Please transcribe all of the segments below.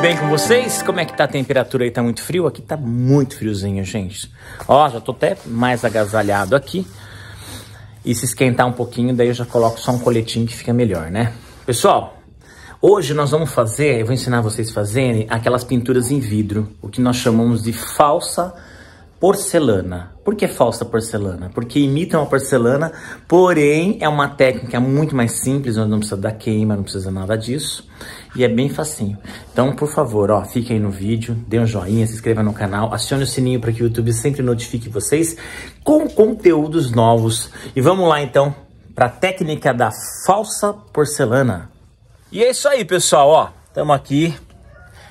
bem com vocês? Como é que tá a temperatura aí? Tá muito frio? Aqui tá muito friozinho, gente. Ó, já tô até mais agasalhado aqui. E se esquentar um pouquinho, daí eu já coloco só um coletinho que fica melhor, né? Pessoal, hoje nós vamos fazer, eu vou ensinar vocês a fazerem aquelas pinturas em vidro, o que nós chamamos de falsa porcelana. Por que falsa porcelana? Porque imitam a porcelana, porém é uma técnica muito mais simples, onde não precisa dar queima, não precisa nada disso. E é bem facinho. Então, por favor, ó, fique aí no vídeo, dê um joinha, se inscreva no canal, acione o sininho para que o YouTube sempre notifique vocês com conteúdos novos. E vamos lá, então, para a técnica da falsa porcelana. E é isso aí, pessoal, ó. Estamos aqui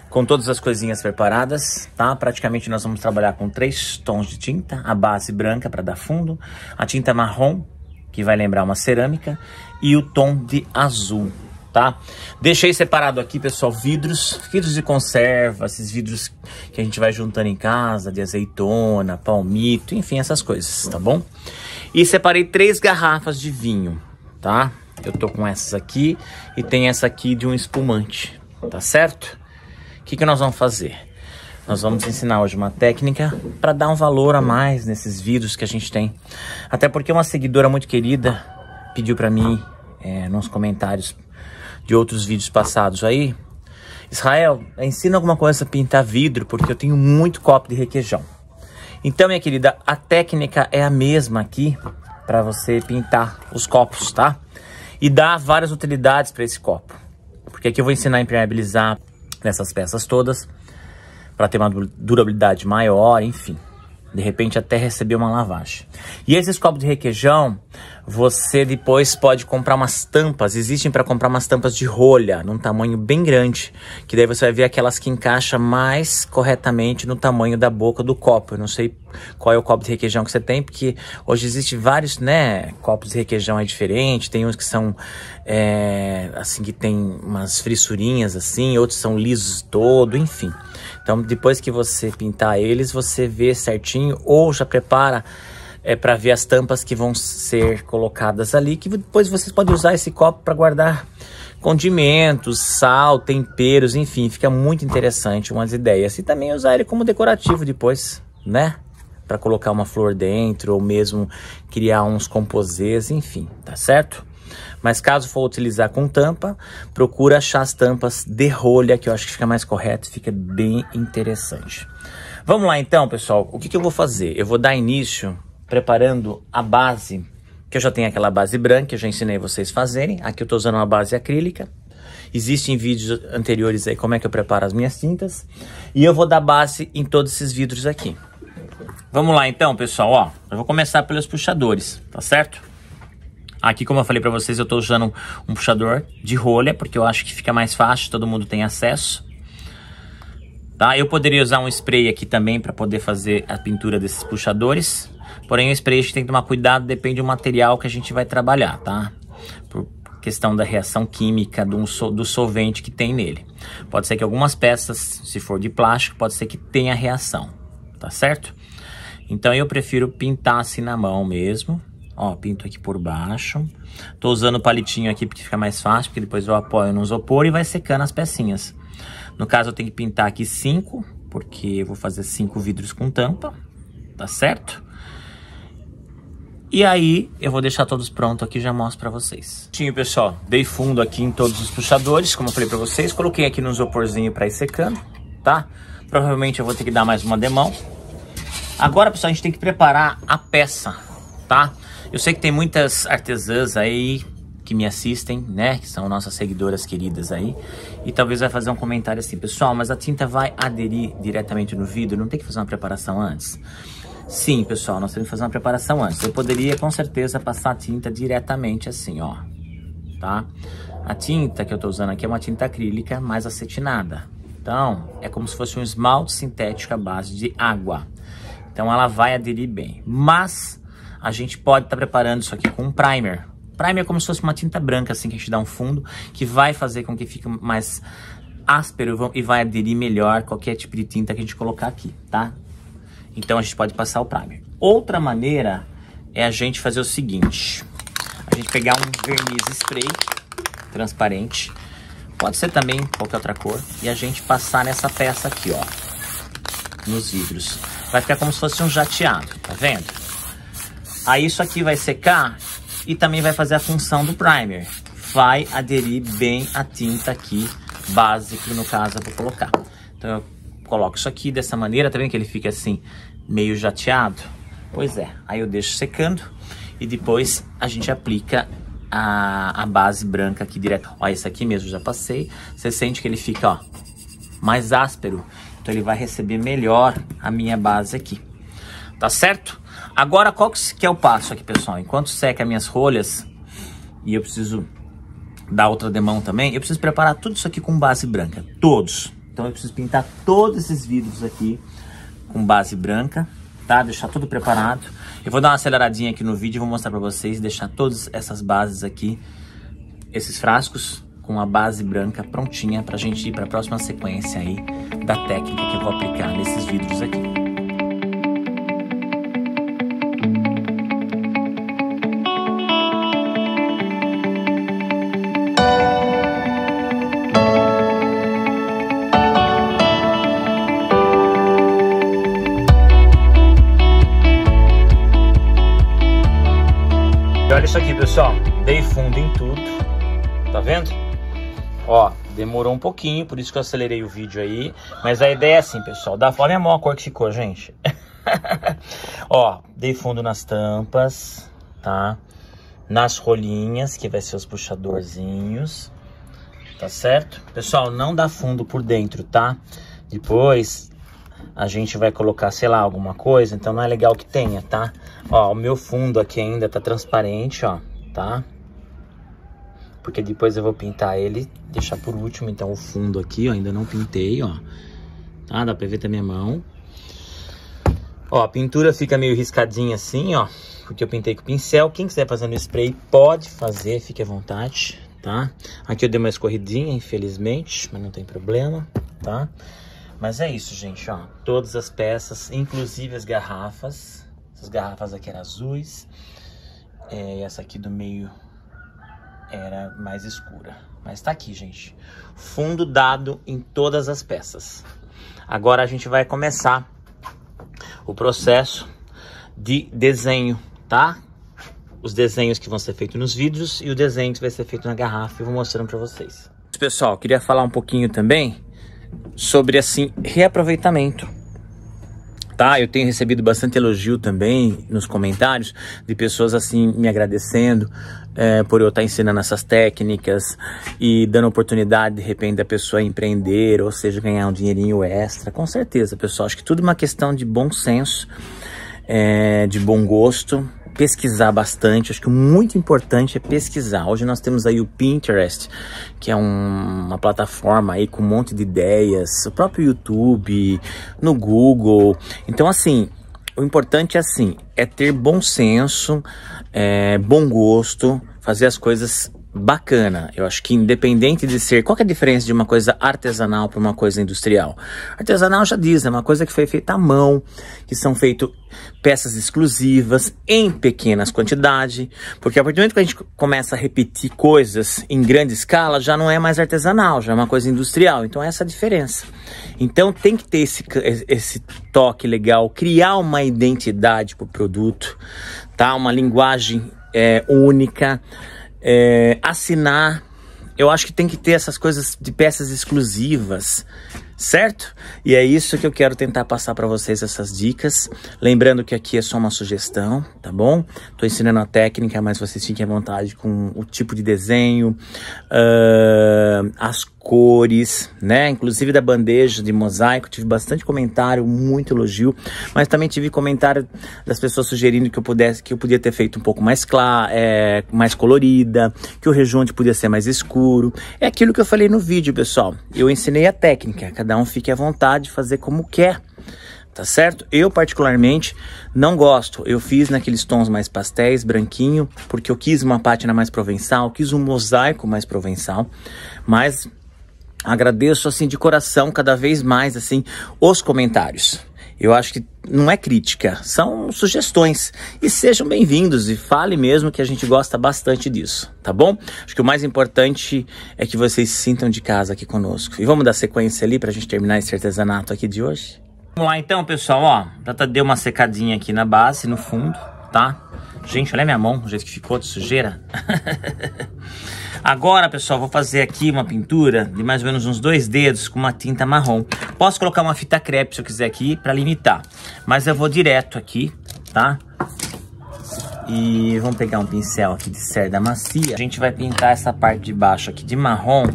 com todas as coisinhas preparadas, tá? Praticamente nós vamos trabalhar com 3 tons de tinta. A base branca para dar fundo, a tinta marrom, que vai lembrar uma cerâmica, e o tom de azul, tá? Deixei separado aqui, pessoal, vidros de conserva, esses vidros que a gente vai juntando em casa, de azeitona, palmito, enfim, essas coisas, tá bom? E separei 3 garrafas de vinho, tá? Eu tô com essas aqui e tem essa aqui de um espumante, tá certo? O que nós vamos fazer? Nós vamos ensinar hoje uma técnica para dar um valor a mais nesses vidros que a gente tem. Até porque uma seguidora muito querida pediu para mim, nos comentários de outros vídeos passados aí: Israel, ensina alguma coisa a pintar vidro, porque eu tenho muito copo de requeijão. Então, minha querida, a técnica é a mesma aqui para você pintar os copos, tá? E dar várias utilidades para esse copo. Porque aqui eu vou ensinar a impermeabilizar nessas peças todas, para ter uma durabilidade maior, enfim. De repente até receber uma lavagem. E esses copos de requeijão, você depois pode comprar umas tampas. Existem para comprar umas tampas de rolha, num tamanho bem grande. Que daí você vai ver aquelas que encaixam mais corretamente no tamanho da boca do copo. Eu não sei qual é o copo de requeijão que você tem, porque hoje existem vários, né, copos de requeijão aí diferentes. Tem uns que são, assim, que tem umas fissurinhas assim, outros são lisos todo, enfim. Então, depois que você pintar eles, você vê certinho ou já prepara para ver as tampas que vão ser colocadas ali, que depois vocês podem usar esse copo para guardar condimentos, sal, temperos, enfim, fica muito interessante, umas ideias. E também usar ele como decorativo depois, né? Para colocar uma flor dentro ou mesmo criar uns composês, enfim, tá certo? Mas caso for utilizar com tampa, procura achar as tampas de rolha, que eu acho que fica mais correto, fica bem interessante. Vamos lá então, pessoal, o que eu vou fazer? Eu vou dar início preparando a base, que eu já tenho aquela base branca, que eu já ensinei vocês a fazerem. Aqui eu tô usando uma base acrílica. Existem vídeos anteriores aí como é que eu preparo as minhas tintas. E eu vou dar base em todos esses vidros aqui. Vamos lá então, pessoal, ó. Eu vou começar pelos puxadores, tá certo? Aqui, como eu falei pra vocês, eu tô usando um puxador de rolha, porque eu acho que fica mais fácil, todo mundo tem acesso. Tá? Eu poderia usar um spray aqui também para poder fazer a pintura desses puxadores. Porém, o spray a gente tem que tomar cuidado, depende do material que a gente vai trabalhar, tá? Por questão da reação química do solvente que tem nele. Pode ser que algumas peças, se for de plástico, pode ser que tenha reação, tá certo? Então, eu prefiro pintar assim na mão mesmo. Ó, pinto aqui por baixo. Tô usando o palitinho aqui porque fica mais fácil, porque depois eu apoio no isopor e vai secando as pecinhas. No caso, eu tenho que pintar aqui 5, porque eu vou fazer 5 vidros com tampa, tá certo? E aí, eu vou deixar todos prontos aqui e já mostro pra vocês. Pessoal, dei fundo aqui em todos os puxadores, como eu falei pra vocês. Coloquei aqui no isoporzinho pra ir secando, tá? Provavelmente eu vou ter que dar mais uma demão. Agora, pessoal, a gente tem que preparar a peça, tá? Eu sei que tem muitas artesãs aí que me assistem, né? Que são nossas seguidoras queridas aí. E talvez vai fazer um comentário assim: pessoal, mas a tinta vai aderir diretamente no vidro? Não tem que fazer uma preparação antes? Sim, pessoal, nós temos que fazer uma preparação antes. Eu poderia, com certeza, passar a tinta diretamente assim, ó. Tá? A tinta que eu tô usando aqui é uma tinta acrílica mais acetinada. Então, é como se fosse um esmalte sintético à base de água. Então, ela vai aderir bem. Mas a gente pode estar preparando isso aqui com um primer. Primer é como se fosse uma tinta branca, assim, que a gente dá um fundo, que vai fazer com que fique mais áspero e vai aderir melhor qualquer tipo de tinta que a gente colocar aqui, tá? Então a gente pode passar o primer. Outra maneira é a gente fazer o seguinte: a gente pegar um verniz spray transparente, pode ser também qualquer outra cor, e a gente passar nessa peça aqui, ó, nos vidros. Vai ficar como se fosse um jateado, tá vendo? Aí isso aqui vai secar e também vai fazer a função do primer. Vai aderir bem a tinta aqui, base, que no caso eu vou colocar. Então eu coloco isso aqui dessa maneira, tá vendo que ele fica assim, meio jateado? Pois é, aí eu deixo secando e depois a gente aplica a base branca aqui direto. Ó, esse aqui mesmo já passei, você sente que ele fica, ó, mais áspero. Então ele vai receber melhor a minha base aqui, tá certo? Agora qual que é o passo aqui, pessoal? Enquanto seca as minhas rolhas, e eu preciso dar outra demão também, eu preciso preparar tudo isso aqui com base branca, todos. Então eu preciso pintar todos esses vidros aqui com base branca, tá? Deixar tudo preparado. Eu vou dar uma aceleradinha aqui no vídeo e vou mostrar pra vocês, deixar todas essas bases aqui, esses frascos com a base branca prontinha pra gente ir pra próxima sequência aí da técnica que eu vou aplicar nesses vidros aqui. Olha isso aqui, pessoal, dei fundo em tudo, tá vendo? Ó, demorou um pouquinho, por isso que eu acelerei o vídeo aí, mas a ideia é assim, pessoal, olha a mão a cor que ficou, gente. Ó, dei fundo nas tampas, tá? Nas rolinhas, que vai ser os puxadorzinhos, tá certo? Pessoal, não dá fundo por dentro, tá? Depois a gente vai colocar, sei lá, alguma coisa, então não é legal que tenha, tá? Ó, o meu fundo aqui ainda tá transparente, ó, tá? Porque depois eu vou pintar ele, deixar por último, então o fundo aqui, ó, ainda não pintei, ó. Tá? Dá pra ver também a mão. Ó, a pintura fica meio riscadinha assim, ó, porque eu pintei com o pincel. Quem quiser fazer no spray, pode fazer, fique à vontade, tá? Aqui eu dei uma escorridinha, infelizmente, mas não tem problema, tá? Mas é isso, gente, ó, todas as peças, inclusive as garrafas. Essas garrafas aqui eram azuis, e essa aqui do meio era mais escura. Mas tá aqui, gente, fundo dado em todas as peças. Agora a gente vai começar o processo de desenho, tá? Os desenhos que vão ser feitos nos vidros e o desenho que vai ser feito na garrafa, eu vou mostrando pra vocês. Pessoal, queria falar um pouquinho também sobre, assim, reaproveitamento, tá? Eu tenho recebido bastante elogio também nos comentários de pessoas, assim, me agradecendo por eu estar ensinando essas técnicas e dando oportunidade, de repente, da pessoa empreender, ou seja, ganhar um dinheirinho extra. Com certeza, pessoal, acho que tudo é uma questão de bom senso, de bom gosto. Pesquisar bastante, acho que o muito importante é pesquisar. Hoje nós temos aí o Pinterest, que é uma plataforma aí com um monte de ideias, o próprio YouTube, no Google. Então, assim, o importante é assim, é ter bom senso, bom gosto, fazer as coisas bacana. Eu acho que independente de ser... Qual que é a diferença de uma coisa artesanal para uma coisa industrial? Artesanal já diz, é uma coisa que foi feita à mão, que são feitas peças exclusivas, em pequenas quantidades, porque a partir do momento que a gente começa a repetir coisas em grande escala, já não é mais artesanal, já é uma coisa industrial. Então essa é a diferença. Então tem que ter esse toque legal, criar uma identidade para o produto, tá? Uma linguagem única, assinar. Eu acho que tem que ter essas coisas de peças exclusivas, certo? E é isso que eu quero tentar passar para vocês, essas dicas. Lembrando que aqui é só uma sugestão, tá bom? Tô ensinando a técnica, mas vocês fiquem à vontade com o tipo de desenho, as cores, né? Inclusive da bandeja de mosaico, tive bastante comentário, muito elogio, mas também tive comentário das pessoas sugerindo que eu podia ter feito um pouco mais clara, mais colorida, que o rejunte podia ser mais escuro. É aquilo que eu falei no vídeo, pessoal. Eu ensinei a técnica, cada um fique à vontade de fazer como quer, tá certo? Eu particularmente não gosto, eu fiz naqueles tons mais pastéis, branquinho, porque eu quis uma pátina mais provençal, quis um mosaico mais provençal, mas agradeço assim de coração cada vez mais assim os comentários. Eu acho que não é crítica, são sugestões. E sejam bem-vindos e fale mesmo, que a gente gosta bastante disso, tá bom? Acho que o mais importante é que vocês se sintam de casa aqui conosco. E vamos dar sequência ali pra gente terminar esse artesanato aqui de hoje? Vamos lá então, pessoal, ó. Já deu uma secadinha aqui na base, no fundo, tá? Gente, olha a minha mão, o jeito que ficou de sujeira. Agora, pessoal, vou fazer aqui uma pintura de mais ou menos uns 2 dedos com uma tinta marrom. Posso colocar uma fita crepe se eu quiser aqui pra limitar, mas eu vou direto aqui, tá? E vamos pegar um pincel aqui de cerda macia. A gente vai pintar essa parte de baixo aqui de marrom,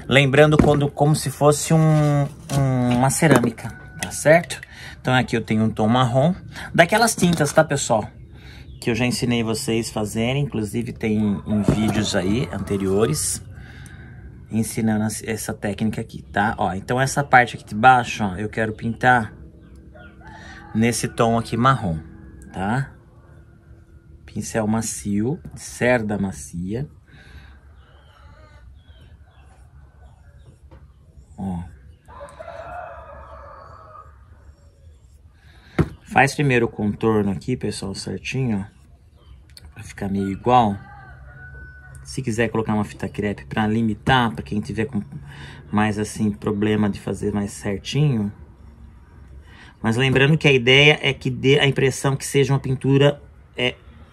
lembrando como se fosse uma cerâmica, tá certo? Então aqui eu tenho um tom marrom, daquelas tintas, tá, pessoal? Que eu já ensinei vocês a fazerem, inclusive tem em vídeos aí anteriores, ensinando essa técnica aqui, tá? Ó, então essa parte aqui de baixo, ó, eu quero pintar nesse tom aqui marrom, tá? Pincel macio, cerda macia. Ó. Faz primeiro o contorno aqui, pessoal, certinho, ó. Pra ficar meio igual. Se quiser colocar uma fita crepe pra limitar, pra quem tiver com mais assim problema de fazer mais certinho. Mas lembrando que a ideia é que dê a impressão que seja uma pintura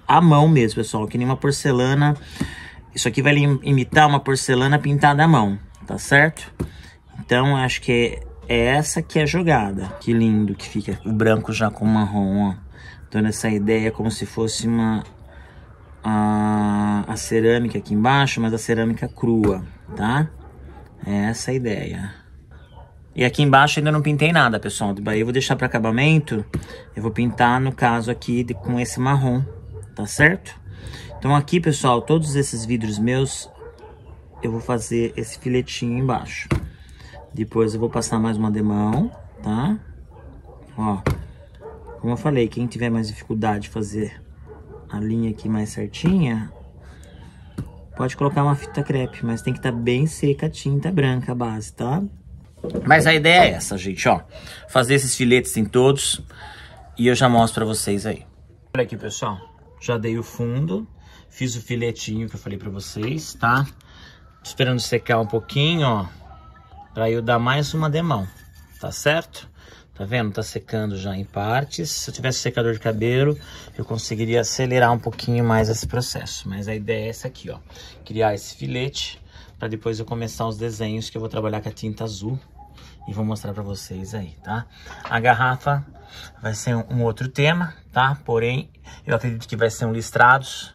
à mão mesmo, pessoal, que nem uma porcelana. Isso aqui vai imitar uma porcelana pintada à mão, tá certo? Então acho que é essa que é a jogada. Que lindo que fica o branco já com o marrom, ó. Dando essa ideia como se fosse a cerâmica aqui embaixo, mas a cerâmica crua, tá? É essa a ideia. E aqui embaixo ainda não pintei nada, pessoal. Daí eu vou deixar para acabamento. Eu vou pintar, no caso aqui, com esse marrom, tá certo? Então aqui, pessoal, todos esses vidros meus, eu vou fazer esse filetinho embaixo. Depois eu vou passar mais uma demão, tá? Ó, como eu falei, quem tiver mais dificuldade de fazer a linha aqui mais certinha, pode colocar uma fita crepe, mas tem que estar bem seca a tinta branca, a base, tá? Mas a ideia é essa, gente, ó. Fazer esses filetes em todos e eu já mostro pra vocês aí. Olha aqui, pessoal. Já dei o fundo, fiz o filetinho que eu falei pra vocês, tá? Tô esperando secar um pouquinho, ó, pra eu dar mais uma demão, tá certo? Tá vendo? Tá secando já em partes. Se eu tivesse secador de cabelo, eu conseguiria acelerar um pouquinho mais esse processo. Mas a ideia é essa aqui, ó. Criar esse filete para depois eu começar os desenhos, que eu vou trabalhar com a tinta azul. E vou mostrar para vocês aí, tá? A garrafa vai ser um outro tema, tá? Porém, eu acredito que vai ser um listrados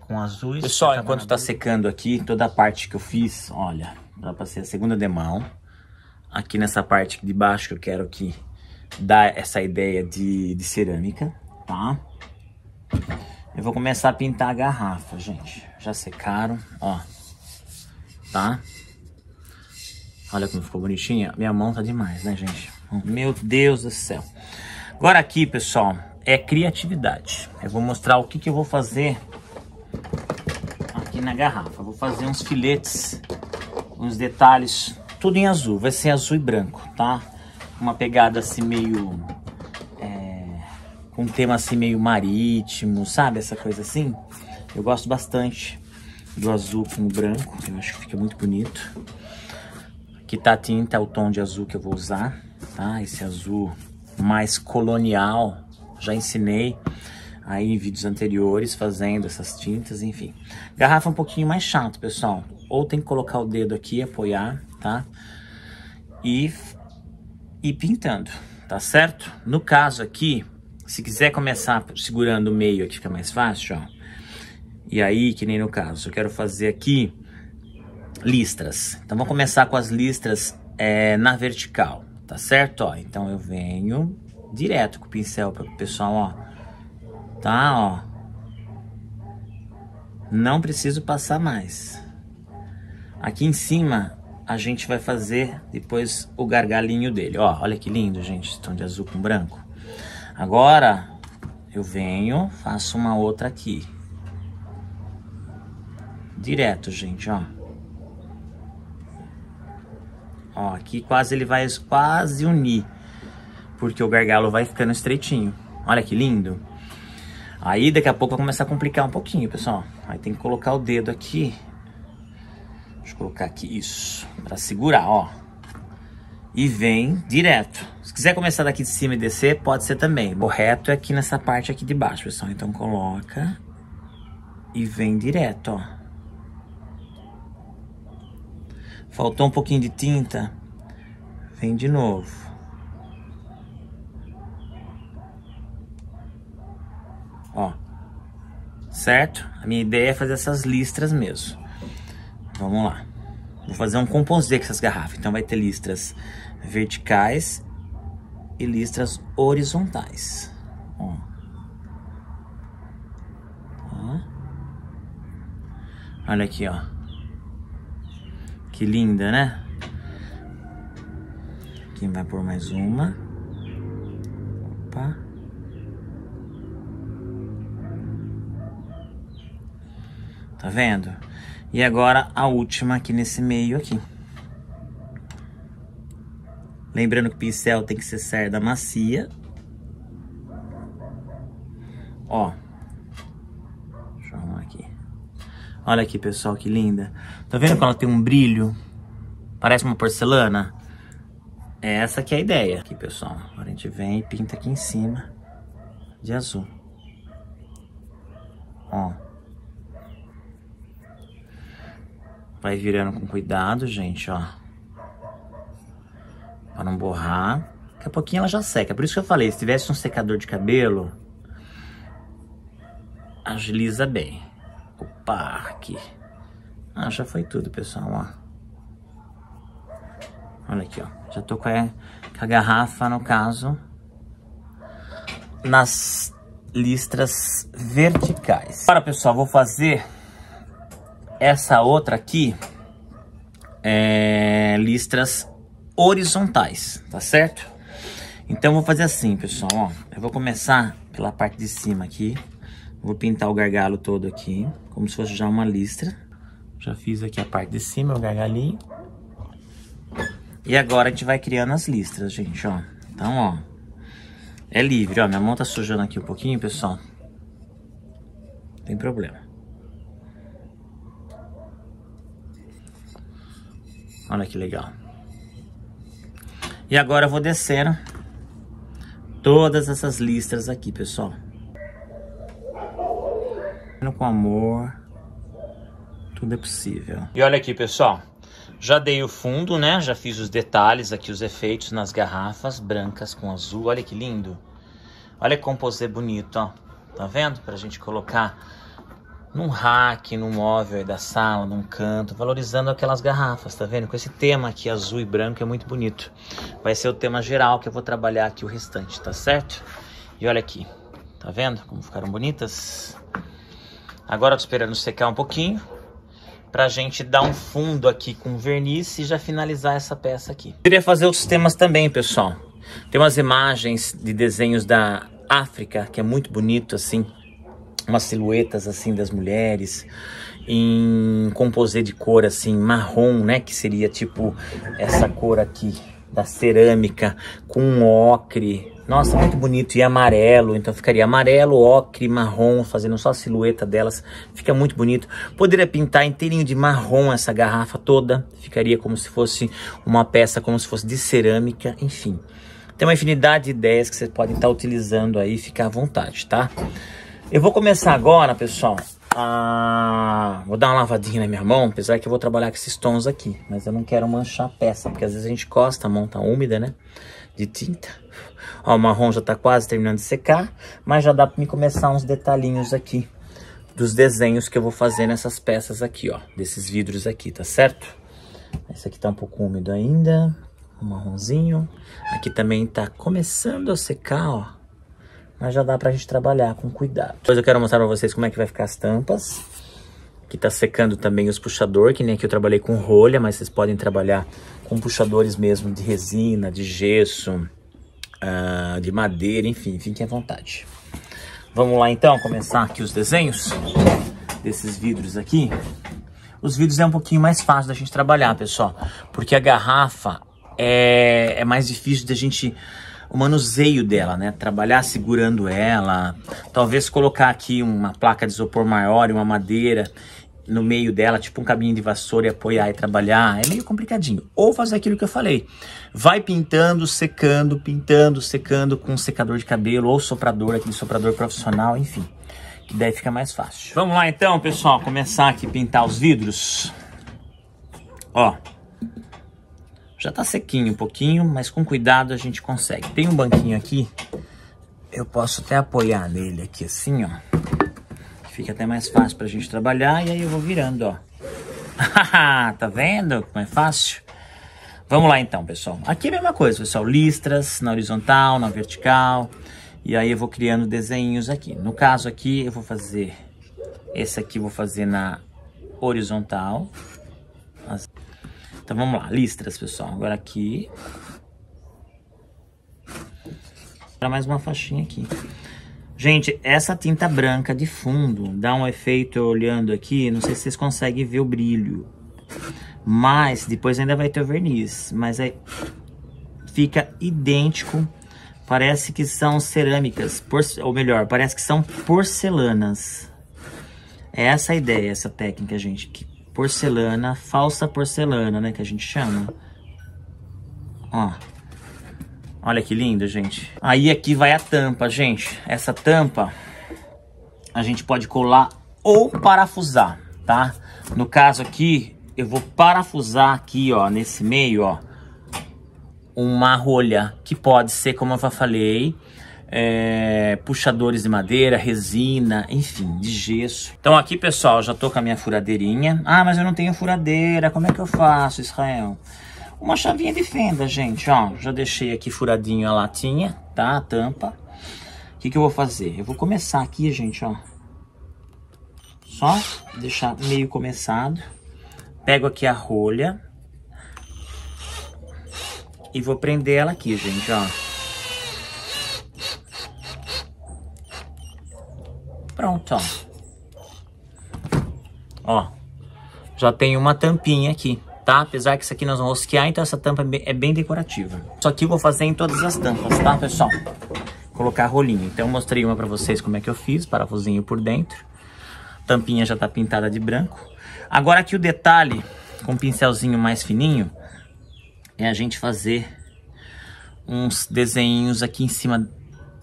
com azuis. Pessoal, enquanto tá secando aqui, toda a parte que eu fiz, olha, dá para ser a segunda demão. Aqui nessa parte de baixo que eu quero que dá essa ideia de cerâmica, tá? Eu vou começar a pintar a garrafa, gente. Já secaram, ó. Tá? Olha como ficou bonitinha. Minha mão tá demais, né, gente? Meu Deus do céu. Agora aqui, pessoal, é criatividade. Eu vou mostrar o que eu vou fazer aqui na garrafa. Eu vou fazer uns filetes, uns detalhes... Tudo em azul, vai ser azul e branco, tá? Uma pegada assim meio... com um tema assim meio marítimo, sabe? Essa coisa assim. Eu gosto bastante do azul com o branco, eu acho que fica muito bonito. Aqui tá a tinta, o tom de azul que eu vou usar, tá? Esse azul mais colonial, já ensinei aí em vídeos anteriores fazendo essas tintas, enfim. Garrafa um pouquinho mais chato, pessoal. Ou tem que colocar o dedo aqui, apoiar, tá? E pintando, tá certo? No caso aqui, se quiser começar segurando o meio aqui, fica mais fácil, ó. E aí, que nem no caso, eu quero fazer aqui listras. Então, vamos começar com as listras na vertical, tá certo? Ó, então, eu venho direto com o pincel para o pessoal, ó. Tá, ó. Não preciso passar mais. Aqui em cima, a gente vai fazer depois o gargalinho dele. Ó, olha que lindo, gente, esse tom de azul com branco. Agora, eu venho, faço uma outra aqui. Direto, gente, ó. Ó, aqui quase ele vai quase unir. porque o gargalo vai ficando estreitinho. Olha que lindo. Aí daqui a pouco vai começar a complicar um pouquinho, pessoal. Aí tem que colocar o dedo aqui. Deixa eu colocar aqui, isso, pra segurar, ó. E vem direto. Se quiser começar daqui de cima e descer, pode ser também. O reto é aqui nessa parte aqui de baixo, pessoal. Então coloca e vem direto, ó. Faltou um pouquinho de tinta, vem de novo. Ó, certo? A minha ideia é fazer essas listras mesmo. Vamos lá. Vou fazer um composê com essas garrafas. Então vai ter listras verticais e listras horizontais. Ó. Ó. Olha aqui, ó. Que linda, né? Aqui vai por mais uma. Opa. Tá vendo? E agora a última aqui nesse meio aqui. Lembrando que o pincel tem que ser cerda macia. Ó. Deixa eu arrumar aqui. Olha aqui, pessoal, que linda. Tá vendo que ela tem um brilho? Parece uma porcelana? É essa que é a ideia. Aqui, pessoal. Agora a gente vem e pinta aqui em cima de azul. Ó. Vai virando com cuidado, gente, ó. Pra não borrar. Daqui a pouquinho ela já seca. Por isso que eu falei, se tivesse um secador de cabelo, agiliza bem. Opa, aqui. Ah, já foi tudo, pessoal, ó. Olha aqui, ó. Já tô com a garrafa, no caso, nas listras verticais. Agora, pessoal, vou fazer essa outra aqui, listras horizontais, tá certo? Então, vou fazer assim, pessoal, ó. Eu vou começar pela parte de cima aqui. Vou pintar o gargalo todo aqui, como se fosse já uma listra. Já fiz aqui a parte de cima, o gargalinho. E agora a gente vai criando as listras, gente, ó. Então, ó, é livre, ó. Minha mão tá sujando aqui um pouquinho, pessoal. Não tem problema. Olha que legal. E agora eu vou descendo todas essas listras aqui, pessoal. Com amor, tudo é possível. E olha aqui, pessoal, já dei o fundo, né? Já fiz os detalhes aqui, os efeitos nas garrafas brancas com azul. Olha que lindo. Olha que composê bonito, ó. Tá vendo? Pra gente colocar num rack, num móvel aí da sala, num canto, valorizando aquelas garrafas, tá vendo? Com esse tema aqui, azul e branco, é muito bonito. Vai ser o tema geral que eu vou trabalhar aqui o restante, tá certo? E olha aqui, tá vendo como ficaram bonitas? Agora eu tô esperando secar um pouquinho pra gente dar um fundo aqui com verniz e já finalizar essa peça aqui. Eu queria fazer outros temas também, pessoal. Tem umas imagens de desenhos da África, que é muito bonito, assim. Umas silhuetas, assim, das mulheres em composê de cor, assim, marrom, né? Que seria tipo essa cor aqui da cerâmica com um ocre. Nossa, muito bonito. E amarelo, então ficaria amarelo, ocre, marrom, fazendo só a silhueta delas. Fica muito bonito. Poderia pintar inteirinho de marrom essa garrafa toda. Ficaria como se fosse uma peça, como se fosse de cerâmica, enfim. Tem uma infinidade de ideias que vocês podem estar utilizando aí, ficar à vontade, tá? Eu vou começar agora, pessoal, vou dar uma lavadinha na minha mão, apesar que eu vou trabalhar com esses tons aqui. Mas eu não quero manchar a peça, porque às vezes a gente costa, a mão tá úmida, né? De tinta. Ó, o marrom já tá quase terminando de secar, mas já dá pra me começar uns detalhinhos aqui dos desenhos que eu vou fazer nessas peças aqui, ó. Desses vidros aqui, tá certo? Esse aqui tá um pouco úmido ainda, o marronzinho. Aqui também tá começando a secar, ó. Mas já dá pra gente trabalhar com cuidado. Depois eu quero mostrar pra vocês como é que vai ficar as tampas. Aqui tá secando também os puxadores, que nem aqui eu trabalhei com rolha, mas vocês podem trabalhar com puxadores mesmo de resina, de gesso, de madeira, enfim, fiquem à vontade. Vamos lá então, começar aqui os desenhos desses vidros aqui. Os vidros é um pouquinho mais fácil da gente trabalhar, pessoal, porque a garrafa é mais difícil da gente o manuseio dela, né? Trabalhar segurando ela, talvez colocar aqui uma placa de isopor maior e uma madeira no meio dela, tipo um cabinho de vassoura e apoiar e trabalhar, é meio complicadinho. Ou fazer aquilo que eu falei, vai pintando, secando com um secador de cabelo ou soprador, aquele soprador profissional, enfim, que daí fica mais fácil. Vamos lá então, pessoal, começar aqui a pintar os vidros. Ó, já tá sequinho um pouquinho, mas com cuidado a gente consegue. Tem um banquinho aqui, eu posso até apoiar nele aqui assim, ó. Fica até mais fácil pra gente trabalhar e aí eu vou virando, ó. Tá vendo como é fácil? Vamos lá então, pessoal. Aqui é a mesma coisa, pessoal. Listras na horizontal, na vertical. E aí eu vou criando desenhos aqui. No caso aqui eu vou fazer... Esse aqui eu vou fazer na horizontal. Então vamos lá, listras, pessoal. Agora aqui. Para mais uma faixinha aqui. Gente, essa tinta branca de fundo dá um efeito olhando aqui, não sei se vocês conseguem ver o brilho, mas depois ainda vai ter o verniz, mas aí fica idêntico, parece que são cerâmicas, ou melhor, parece que são porcelanas. É essa a ideia, essa técnica, gente, que porcelana, falsa porcelana, né, que a gente chama. Ó. Olha que lindo, gente. Aí aqui vai a tampa, gente. Essa tampa a gente pode colar ou parafusar, tá? No caso aqui, eu vou parafusar aqui, ó, nesse meio, ó, uma rolha, que pode ser, como eu já falei, puxadores de madeira, resina, enfim, de gesso. Então aqui, pessoal, já tô com a minha furadeirinha. Ah, mas eu não tenho furadeira, como é que eu faço, Israel? Uma chavinha de fenda, gente, ó. Já deixei aqui furadinho a latinha, tá? A tampa. O que que eu vou fazer? Eu vou começar aqui, gente, ó. Só deixar meio começado. Pego aqui a rolha. E vou prender ela aqui, gente, ó. Pronto, ó. Ó. Já tem uma tampinha aqui. Tá? Apesar que isso aqui nós vamos rosquear, então essa tampa é bem decorativa. Isso aqui eu vou fazer em todas as tampas, tá, pessoal? Colocar rolinho. Então eu mostrei uma pra vocês como é que eu fiz, parafusinho por dentro. Tampinha já tá pintada de branco. Agora aqui o detalhe, com um pincelzinho mais fininho, é a gente fazer uns desenhos aqui em cima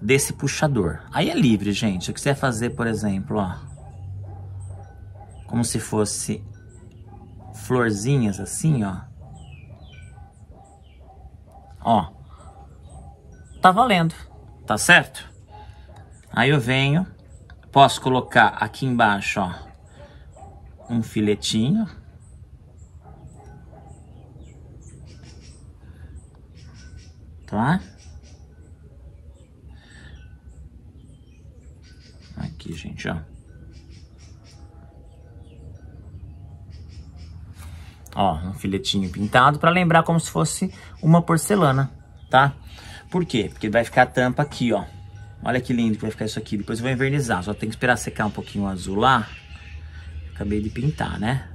desse puxador. Aí é livre, gente. Se eu quiser fazer, por exemplo, ó, como se fosse florzinhas assim, ó. Ó. Tá valendo. Tá certo? Aí eu venho. Posso colocar aqui embaixo, ó, um filetinho. Tá? Aqui, gente, ó. Ó, um filetinho pintado para lembrar como se fosse uma porcelana, tá? Por quê? Porque vai ficar a tampa aqui, ó. Olha que lindo que vai ficar isso aqui. Depois eu vou invernizar, só tem que esperar secar um pouquinho o azul lá. Acabei de pintar, né?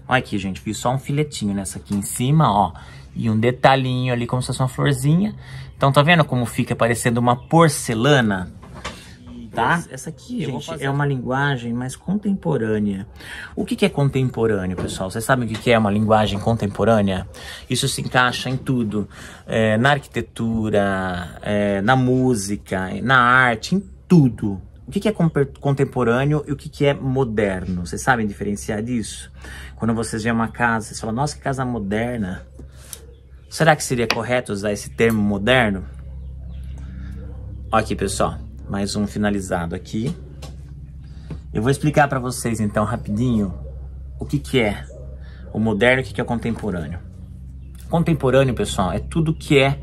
Olha aqui, gente, fiz só um filetinho nessa aqui em cima, ó. E um detalhinho ali como se fosse uma florzinha. Então tá vendo como fica parecendo uma porcelana? Tá? Essa aqui, gente, é uma linguagem mais contemporânea. O que é contemporâneo, pessoal? Vocês sabem o que é uma linguagem contemporânea? Isso se encaixa em tudo. Na arquitetura, na música, na arte, em tudo. O que é contemporâneo e o que é moderno? Vocês sabem diferenciar disso? Quando vocês veem uma casa, vocês falam, nossa, que casa moderna. Será que seria correto usar esse termo moderno? Olha aqui, pessoal. Mais um finalizado aqui. Eu vou explicar para vocês então rapidinho o que é o moderno e o que é o contemporâneo. Contemporâneo, pessoal, é tudo que é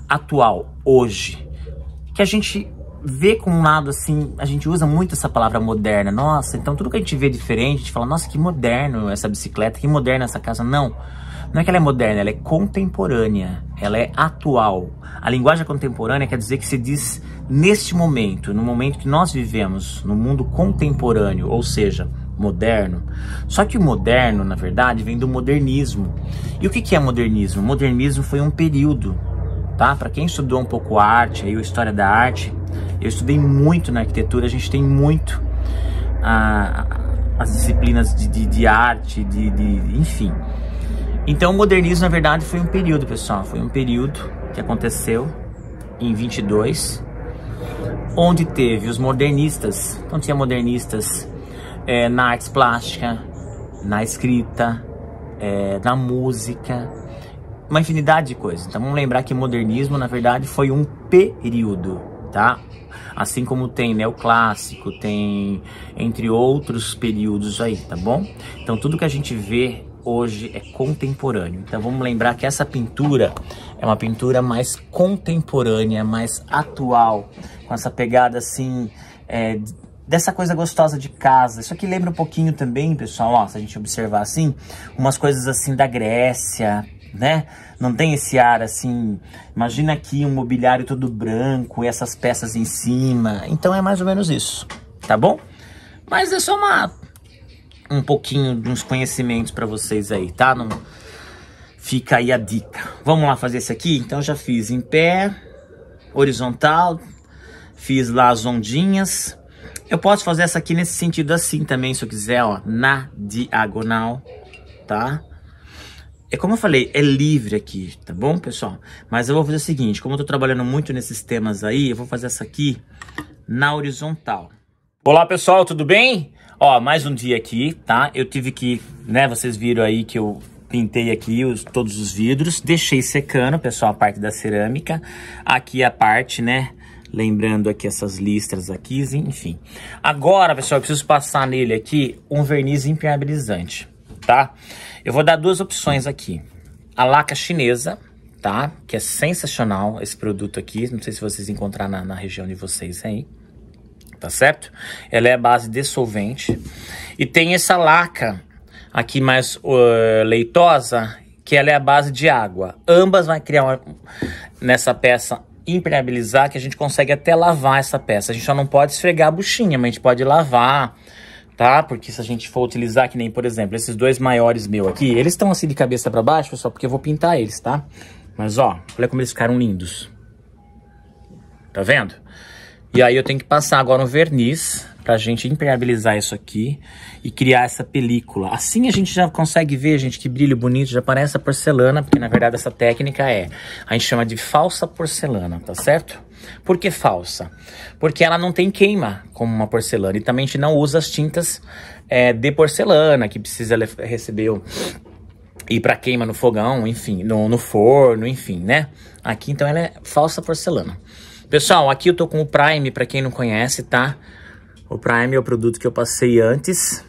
atual, hoje. Que a gente vê com um lado assim, a gente usa muito essa palavra moderna. Nossa, então tudo que a gente vê diferente, a gente fala, nossa, que moderno essa bicicleta, que moderna essa casa. Não, não é que ela é moderna, ela é contemporânea, ela é atual. A linguagem contemporânea quer dizer que se diz neste momento, no momento que nós vivemos, no mundo contemporâneo, ou seja, moderno. Só que o moderno, na verdade, vem do modernismo. E o que é modernismo? O modernismo foi um período tá? Para quem estudou um pouco arte, aí, história da arte, eu estudei muito na arquitetura, a gente tem muito as disciplinas de arte, enfim. Então o modernismo, na verdade, foi um período, pessoal, foi um período que aconteceu em 22, onde teve os modernistas. Então tinha modernistas na artes plástica, na escrita, na música, uma infinidade de coisas. Então vamos lembrar que o modernismo, na verdade, foi um período, tá? Assim como tem neoclássico, tem entre outros períodos aí, tá bom? Então tudo que a gente vê hoje é contemporâneo. Então vamos lembrar que essa pintura é uma pintura mais contemporânea, mais atual, com essa pegada assim, dessa coisa gostosa de casa. Isso aqui lembra um pouquinho também, pessoal, ó, se a gente observar assim, umas coisas assim da Grécia, né? Não tem esse ar assim, imagina aqui um mobiliário todo branco, essas peças em cima. Então é mais ou menos isso, tá bom? Mas é só um pouquinho de uns conhecimentos para vocês aí, tá? Não fica aí a dica. Vamos lá fazer esse aqui? Então eu já fiz em pé, horizontal, fiz lá as ondinhas. Eu posso fazer essa aqui nesse sentido assim também, se eu quiser, ó, na diagonal, tá? É como eu falei, é livre aqui, tá bom, pessoal? Mas eu vou fazer o seguinte, como eu tô trabalhando muito nesses temas aí, eu vou fazer essa aqui na horizontal. Olá, pessoal, tudo bem? Ó, mais um dia aqui, tá? Eu tive que, né, vocês viram aí que eu pintei aqui todos os vidros, deixei secando, pessoal, a parte da cerâmica. Aqui a parte, né, lembrando aqui essas listras aqui, enfim. Agora, pessoal, eu preciso passar nele aqui um verniz impermeabilizante, tá? Eu vou dar duas opções aqui. A laca chinesa, tá? Que é sensacional esse produto aqui. Não sei se vocês encontraram na região de vocês aí. Tá certo? Ela é a base de solvente. E tem essa laca aqui mais leitosa, que ela é a base de água. Ambas vai criar nessa peça impermeabilizar, que a gente consegue até lavar essa peça. A gente só não pode esfregar a buchinha, mas a gente pode lavar, tá? Porque se a gente for utilizar, que nem, por exemplo, esses dois maiores meus aqui, eles estão assim de cabeça pra baixo, pessoal, porque eu vou pintar eles, tá? Mas, ó, olha como eles ficaram lindos. Tá vendo? E aí eu tenho que passar agora um verniz pra gente impermeabilizar isso aqui e criar essa película. Assim a gente já consegue ver, gente, que brilho bonito, já parece a porcelana, porque na verdade essa técnica a gente chama de falsa porcelana, tá certo? Por que falsa? Porque ela não tem queima como uma porcelana e também a gente não usa as tintas de porcelana, que precisa receber ir pra queima no fogão, enfim, no forno, enfim, né? Aqui então ela é falsa porcelana. Pessoal, aqui eu tô com o Prime, pra quem não conhece, tá? O Prime é o produto que eu passei antes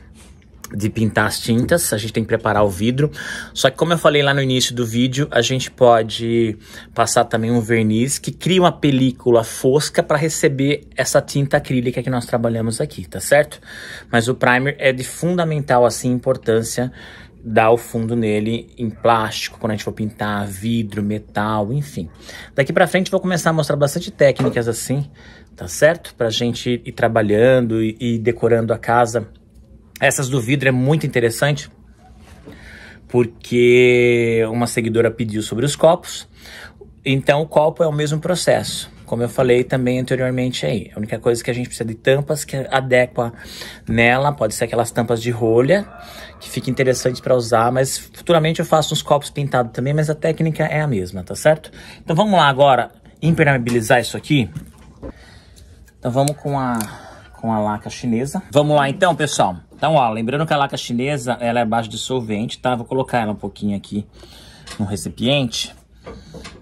de pintar as tintas. A gente tem que preparar o vidro. Só que como eu falei lá no início do vídeo, a gente pode passar também um verniz que cria uma película fosca para receber essa tinta acrílica que nós trabalhamos aqui, tá certo? Mas o primer é de fundamental, assim, importância dar o fundo nele em plástico, quando a gente for pintar vidro, metal, enfim. Daqui pra frente eu vou começar a mostrar bastante técnicas assim, tá certo? Pra gente ir trabalhando e decorando a casa. Essas do vidro é muito interessante, porque uma seguidora pediu sobre os copos. Então o copo é o mesmo processo, como eu falei também anteriormente aí. A única coisa que a gente precisa de tampas que adequa nela, pode ser aquelas tampas de rolha, que fica interessante para usar, mas futuramente eu faço uns copos pintados também, mas a técnica é a mesma, tá certo? Então vamos lá agora impermeabilizar isso aqui. Então vamos com a laca chinesa. Vamos lá então, pessoal. Então, ó, lembrando que a laca chinesa, ela é base de solvente, tá? Vou colocar ela um pouquinho aqui no recipiente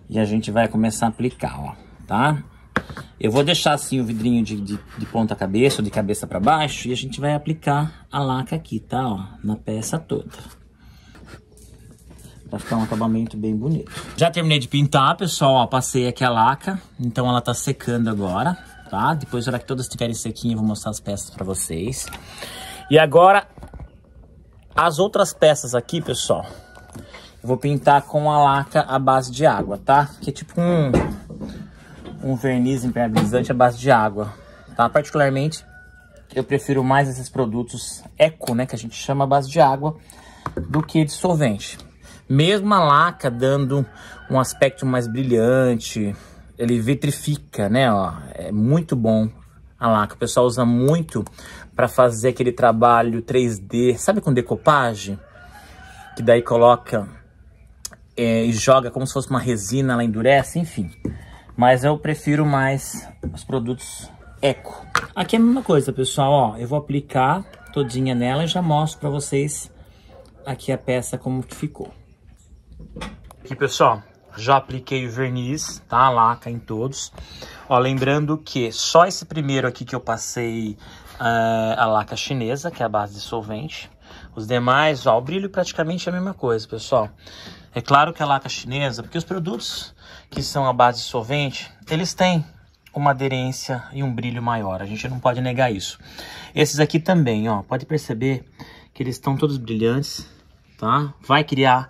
e a gente vai começar a aplicar, ó, tá? Eu vou deixar assim o vidrinho de ponta cabeça ou de cabeça para baixo e a gente vai aplicar a laca aqui, tá? Ó, na peça toda. Vai ficar um acabamento bem bonito. Já terminei de pintar, pessoal, ó, passei aqui a laca, então ela tá secando agora, tá? Depois, na hora que todas estiverem sequinhas, eu vou mostrar as peças para vocês. E agora, as outras peças aqui, pessoal, eu vou pintar com a laca à base de água, tá? Que é tipo um verniz impermeabilizante à base de água, tá? Particularmente, eu prefiro mais esses produtos eco, né, que a gente chama à base de água, do que de solvente. Mesmo a laca dando um aspecto mais brilhante, ele vitrifica, né, ó, é muito bom a laca. O pessoal usa muito para fazer aquele trabalho 3D, sabe, com decopagem? Que daí coloca e joga como se fosse uma resina, ela endurece, enfim. Mas eu prefiro mais os produtos eco. Aqui é a mesma coisa, pessoal, ó, eu vou aplicar todinha nela e já mostro para vocês aqui a peça como que ficou. Aqui, pessoal, já apliquei o verniz, tá? A laca em todos. Ó, lembrando que só esse primeiro aqui que eu passei a laca chinesa, que é a base de solvente. Os demais, ó, o brilho praticamente é a mesma coisa, pessoal. É claro que a laca chinesa, porque os produtos que são a base de solvente, eles têm uma aderência e um brilho maior. A gente não pode negar isso. Esses aqui também, ó, pode perceber que eles estão todos brilhantes, tá? Vai criar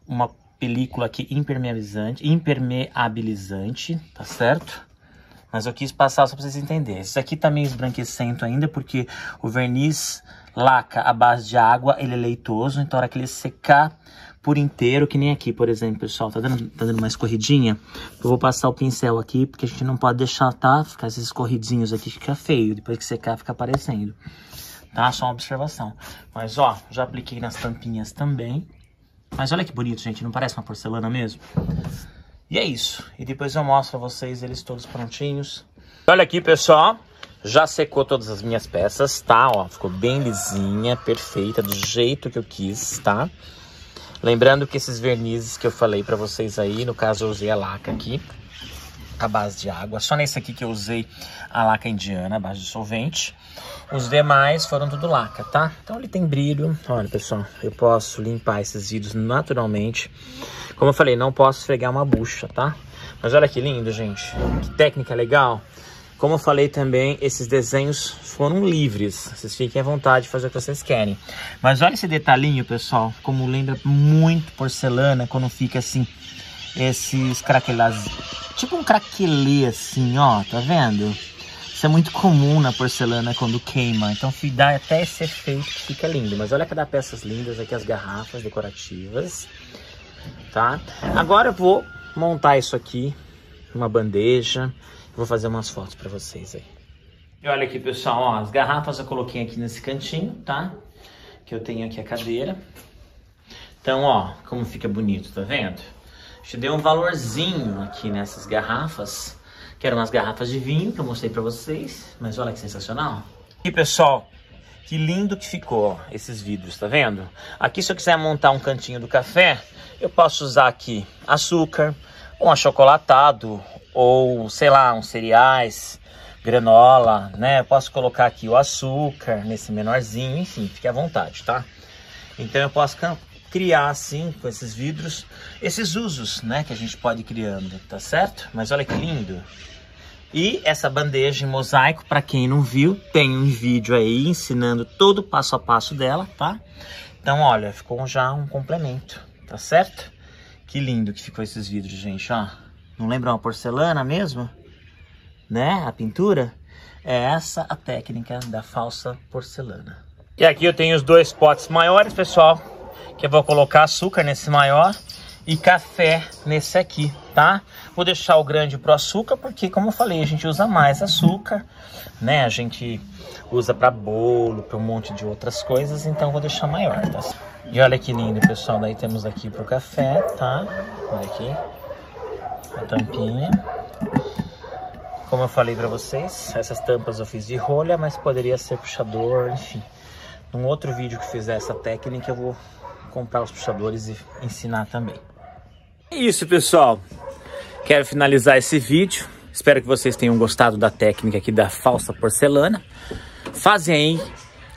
uma película aqui impermeabilizante, tá certo? Mas eu quis passar só para vocês entenderem. Esse aqui tá meio esbranquecento ainda, porque o verniz laca à base de água, ele é leitoso. Então, na hora que ele secar por inteiro, que nem aqui, por exemplo, pessoal, tá dando uma escorridinha? Eu vou passar o pincel aqui, porque a gente não pode deixar, tá? Ficar esses escorridinhos aqui, fica feio. Depois que secar, fica aparecendo. Tá? Só uma observação. Mas, ó, já apliquei nas tampinhas também. Mas olha que bonito, gente. Não parece uma porcelana mesmo? E é isso. E depois eu mostro pra vocês eles todos prontinhos. Olha aqui, pessoal. Já secou todas as minhas peças, tá? Ó, ficou bem lisinha, perfeita, do jeito que eu quis, tá? Lembrando que esses vernizes que eu falei pra vocês aí, no caso eu usei a laca aqui, a base de água. Só nesse aqui que eu usei a laca indiana, a base de solvente. Os demais foram tudo laca, tá? Então ele tem brilho. Olha, pessoal, eu posso limpar esses vidros naturalmente. Como eu falei, não posso esfregar uma bucha, tá? Mas olha que lindo, gente. Que técnica legal. Como eu falei também, esses desenhos foram livres. Vocês fiquem à vontade de fazer o que vocês querem. Mas olha esse detalhinho, pessoal. Como lembra muito porcelana, quando fica assim, esses craquelás. Tipo um craquelê assim, ó. Tá vendo? Isso é muito comum na porcelana quando queima. Então dá até esse efeito que fica lindo. Mas olha cada peças lindas aqui, as garrafas decorativas. Tá? Agora eu vou montar isso aqui, uma bandeja. Vou fazer umas fotos pra vocês aí. E olha aqui, pessoal, ó, as garrafas eu coloquei aqui nesse cantinho, tá? Que eu tenho aqui a cadeira. Então, ó, como fica bonito, tá vendo? Eu dei um valorzinho aqui nessas garrafas, que eram umas garrafas de vinho que eu mostrei pra vocês. Mas olha que sensacional. E, pessoal, que lindo que ficou, ó, esses vidros, tá vendo? Aqui, se eu quiser montar um cantinho do café, eu posso usar aqui açúcar, um achocolatado, ou, sei lá, uns cereais, granola, né? Eu posso colocar aqui o açúcar nesse menorzinho, enfim, fique à vontade, tá? Então eu posso criar, assim, com esses vidros, esses usos, né? Que a gente pode ir criando, tá certo? Mas olha que lindo! E essa bandeja em mosaico, para quem não viu, tem um vídeo aí ensinando todo o passo a passo dela, tá? Então, olha, ficou já um complemento, tá certo? Que lindo que ficou esses vidros, gente, ó. Não lembra uma porcelana mesmo? Né? A pintura? É essa a técnica da falsa porcelana. E aqui eu tenho os dois potes maiores, pessoal. Que eu vou colocar açúcar nesse maior e café nesse aqui, tá? Vou deixar o grande pro açúcar, porque como eu falei, a gente usa mais açúcar, né? A gente usa para bolo, para um monte de outras coisas, então vou deixar maior, tá? E olha que lindo, pessoal. Daí temos aqui pro café, tá? Olha aqui. A tampinha. Como eu falei pra vocês, essas tampas eu fiz de rolha, mas poderia ser puxador, enfim. Num outro vídeo que fizer essa técnica, eu vou comprar os puxadores e ensinar também. É isso, pessoal. Quero finalizar esse vídeo. Espero que vocês tenham gostado da técnica aqui da falsa porcelana. Fazem aí,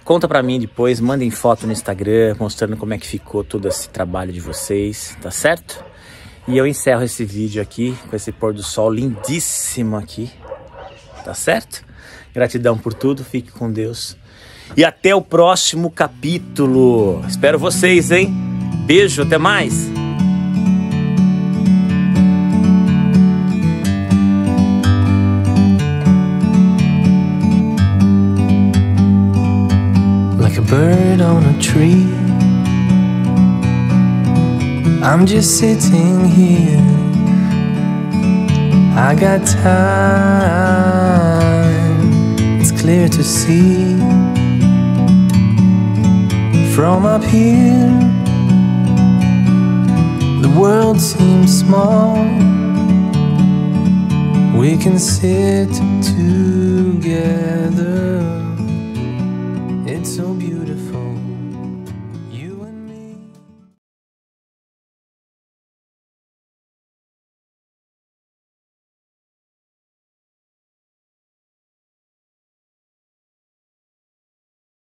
conta pra mim depois, mandem foto no Instagram, mostrando como é que ficou todo esse trabalho de vocês, tá certo? E eu encerro esse vídeo aqui com esse pôr do sol lindíssimo aqui, tá certo? Gratidão por tudo, fique com Deus. E até o próximo capítulo. Espero vocês, hein? Beijo, até mais! Like a bird on a tree, I'm just sitting here. I got time, it's clear to see. From up here, the world seems small. We can sit together. It's so beautiful.